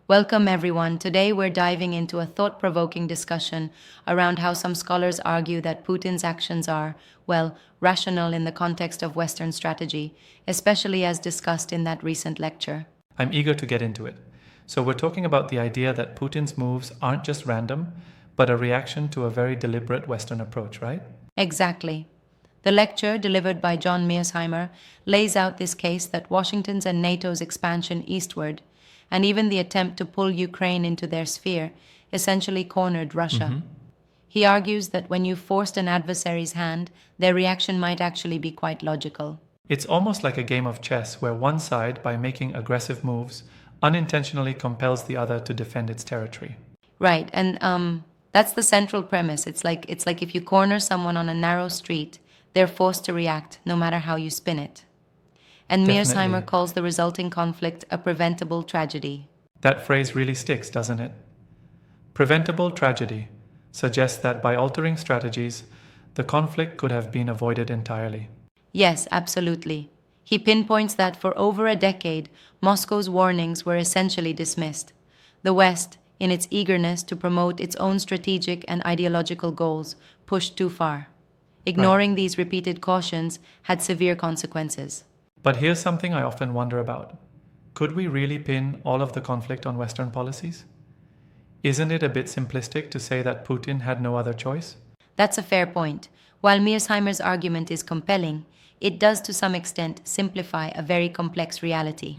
Welcome, everyone. Today, we're diving into a thought provoking discussion around how some scholars argue that Putin's actions are, well, rational in the context of Western strategy, especially as discussed in that recent lecture. I'm eager to get into it. So, we're talking about the idea that Putin's moves aren't just random, but a reaction to a very deliberate Western approach, right? Exactly. The lecture, delivered by John Mesheimer, lays out this case that Washington's and NATO's expansion eastward, and even the attempt to pull Ukraine into their sphere, essentially cornered Russia. He argues that when you forced an adversary's hand, their reaction might actually be quite logical. It's almost like a game of chess where one side, by making aggressive moves, unintentionally compels the other to defend its territory. Right, and that's the central premise. It's like if you corner someone on a narrow street, they're forced to react, no matter how you spin it. And Mearsheimer Definitely. calls the resulting conflict a preventable tragedy. That phrase really sticks, doesn't it? Preventable tragedy suggests that by altering strategies, the conflict could have been avoided entirely. Yes, absolutely. He pinpoints that for over a decade, Moscow's warnings were essentially dismissed. The West, in its eagerness to promote its own strategic and ideological goals, pushed too far. Ignoring these repeated cautions had severe consequences. But here's something I often wonder about. Could we really pin all of the conflict on Western policies? Isn't it a bit simplistic to say that Putin had no other choice? That's a fair point. While Mearsheimer's argument is compelling, it does to some extent simplify a very complex reality.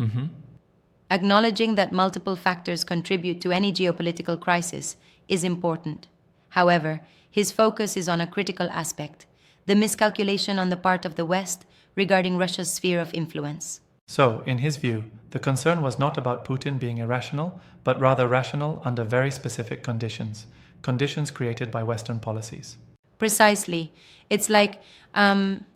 Acknowledging that multiple factors contribute to any geopolitical crisis is important. However, his focus is on a critical aspect: the miscalculation on the part of the West regarding Russia's sphere of influence. So, in his view, the concern was not about Putin being irrational, but rather rational under very specific conditions, conditions created by Western policies. Precisely. It's like,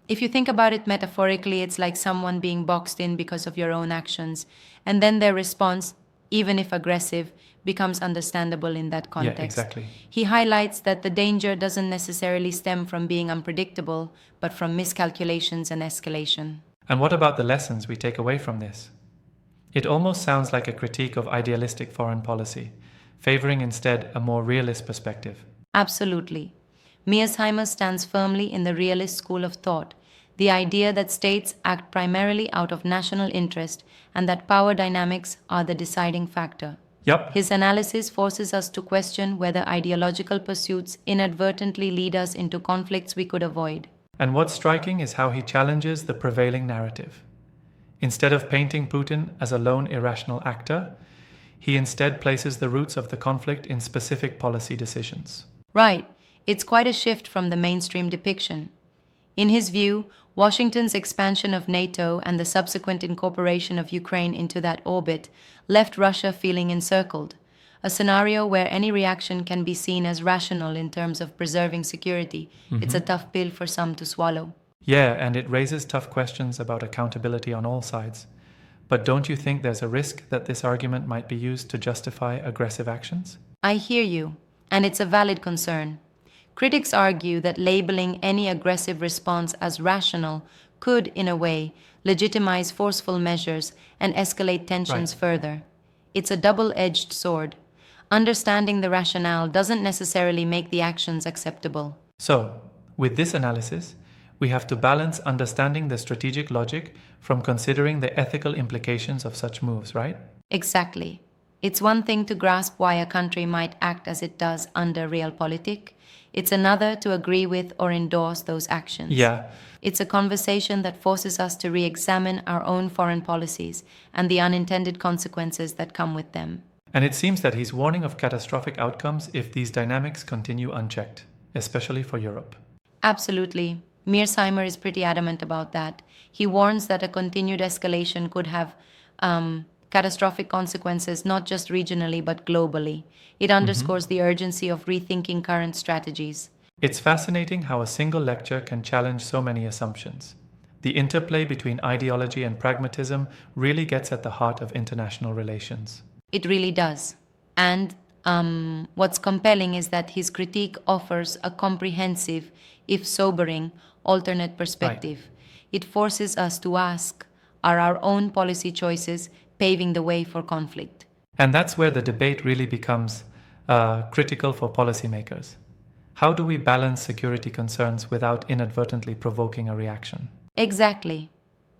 if you think about it metaphorically, it's like someone being boxed in because of your own actions, and then their response, even if aggressive, becomes understandable in that context. Yeah, exactly. He highlights that the danger doesn't necessarily stem from being unpredictable, but from miscalculations and escalation. And what about the lessons we take away from this? It almost sounds like a critique of idealistic foreign policy, favoring instead a more realist perspective. Absolutely. Mearsheimer stands firmly in the realist school of thought, the idea that states act primarily out of national interest and that power dynamics are the deciding factor. Yup, His analysis forces us to question whether ideological pursuits inadvertently lead us into conflicts we could avoid. and what's striking is how he challenges the prevailing narrative. Instead of painting Putin as a lone irrational actor, he instead places the roots of the conflict in specific policy decisions. Right, it's quite a shift from the mainstream depiction. In his view, Washington's expansion of NATO and the subsequent incorporation of Ukraine into that orbit left Russia feeling encircled, a scenario where any reaction can be seen as rational in terms of preserving security. It's a tough pill for some to swallow. Yeah, and it raises tough questions about accountability on all sides. But don't you think there's a risk that this argument might be used to justify aggressive actions? I hear you, and it's a valid concern. Critics argue that labeling any aggressive response as rational could, in a way, legitimize forceful measures and escalate tensions Right. further. It's a double-edged sword. Understanding the rationale doesn't necessarily make the actions acceptable. So, with this analysis, we have to balance understanding the strategic logic from considering the ethical implications of such moves, right? Exactly. It's one thing to grasp why a country might act as it does under realpolitik. It's another to agree with or endorse those actions. Yeah, It's a conversation that forces us to re-examine our own foreign policies and the unintended consequences that come with them. and it seems that he's warning of catastrophic outcomes if these dynamics continue unchecked, especially for Europe. Absolutely. Mearsheimer is pretty adamant about that. He warns that a continued escalation could have catastrophic consequences not just regionally but globally. It underscores the urgency of rethinking current strategies. It's fascinating how a single lecture can challenge so many assumptions. The interplay between ideology and pragmatism really gets at the heart of international relations. It really does. And what's compelling is that his critique offers a comprehensive, if sobering, alternate perspective. It forces us to ask, are our own policy choices paving the way for conflict? And that's where the debate really becomes critical for policymakers. How do we balance security concerns without inadvertently provoking a reaction? Exactly.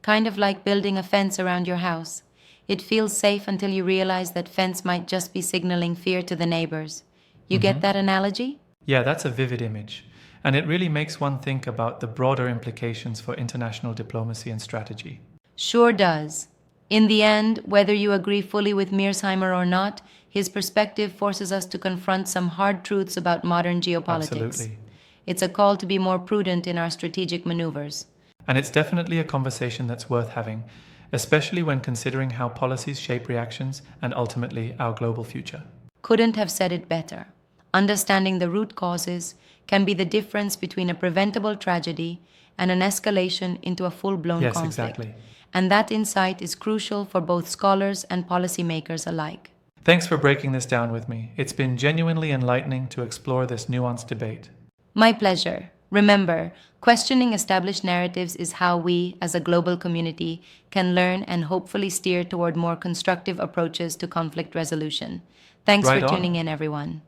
Kind of like building a fence around your house. It feels safe until you realize that fence might just be signaling fear to the neighbors. You get that analogy? Yeah, that's a vivid image. And it really makes one think about the broader implications for international diplomacy and strategy. Sure does. In the end, whether you agree fully with Mesheimer or not, his perspective forces us to confront some hard truths about modern geopolitics. Absolutely. It's a call to be more prudent in our strategic maneuvers. And it's definitely a conversation that's worth having, especially when considering how policies shape reactions and ultimately our global future. Couldn't have said it better. Understanding the root causes can be the difference between a preventable tragedy and an escalation into a full-blown Yes, conflict. exactly. And that insight is crucial for both scholars and policymakers alike. Thanks for breaking this down with me. It's been genuinely enlightening to explore this nuanced debate. My pleasure. Remember, questioning established narratives is how we, as a global community, can learn and hopefully steer toward more constructive approaches to conflict resolution. Thanks Right for on. tuning in, everyone.